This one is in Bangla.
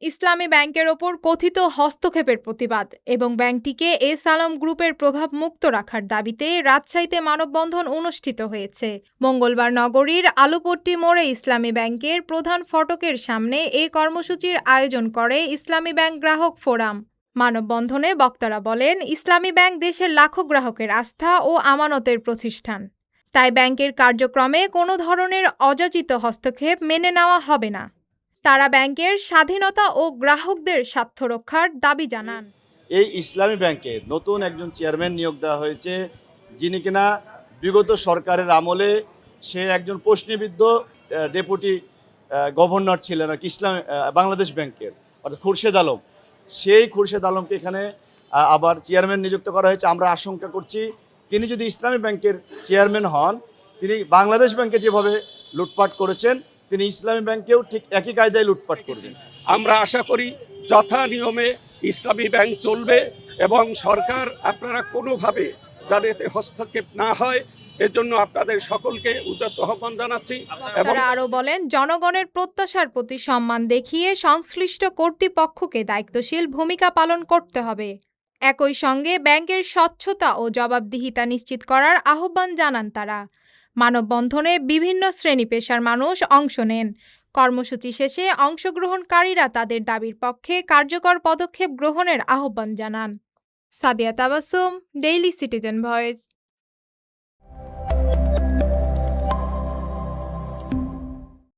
ইসলামী ব্যাংকের ওপর কথিত হস্তক্ষেপের প্রতিবাদ এবং ব্যাংকটিকে এস আলম গ্রুপের প্রভাব মুক্ত রাখার দাবিতে রাজশাহীতে মানববন্ধন অনুষ্ঠিত হয়েছে। মঙ্গলবার নগরীর আলুপট্টি মোড়ে ইসলামী ব্যাংকের প্রধান ফটকের সামনে এ কর্মসূচির আয়োজন করে ইসলামী ব্যাংক গ্রাহক ফোরাম। মানববন্ধনে বক্তারা বলেন, ইসলামী ব্যাংক দেশের লাখো গ্রাহকের আস্থা ও আমানতের প্রতিষ্ঠান। তাই ব্যাংকের কার্যক্রমে কোনো ধরনের অযাচিত হস্তক্ষেপ মেনে নেওয়া হবে না। তারা ব্যাংকের স্বাধীনতা ও গ্রাহকদের স্বার্থ রক্ষার দাবি জানান। এই ইসলামী ব্যাংকে নতুন একজন চেয়ারম্যান নিয়োগ দেওয়া হয়েছে, যিনি কিনা বিগত সরকারের আমলে সে একজন প্রশ্নবিদ্ধ ডেপুটি গভর্নর ছিলেন আর কি বাংলাদেশ ব্যাংকের, অর্থাৎ খুরশেদ আলম। সেই খুরশেদ আলমকে এখানে আবার চেয়ারম্যান নিযুক্ত করা হয়েছে। আমরা আশঙ্কা করছি তিনি যদি ইসলামী ব্যাংকের চেয়ারম্যান হন, তিনি বাংলাদেশ ব্যাংকে যেভাবে লুটপাট করেছেন, তিনি ইসলামী ব্যাংকেও ঠিক একই কায়দায় লুটপাট করবেন। আমরা আশা করি যথা নিয়মে ইসলামী ব্যাংক চলবে এবং সরকার আপনারা কোনোভাবে যাতে এতে হস্তক্ষেপ না হয় এজন্য আপনাদের সকলকে উদাত্ত আহ্বান জানাচ্ছি। এবং তারা আরও বলেন, জনগণের প্রত্যাশার প্রতি সম্মান দেখিয়ে সংশ্লিষ্ট কর্তৃপক্ষকে দায়িত্বশীল ভূমিকা পালন করতে হবে। একই সঙ্গে ব্যাংকের স্বচ্ছতা ও জবাবদিহিতা নিশ্চিত করার আহ্বান জানান তারা। মানববন্ধনে বিভিন্ন শ্রেণী পেশার মানুষ অংশ নেন। কর্মসূচি শেষে অংশগ্রহণকারীরা তাদের দাবির পক্ষে কার্যকর পদক্ষেপ গ্রহণের আহ্বান জানান। Sadia Tabassum, daily citizen voice.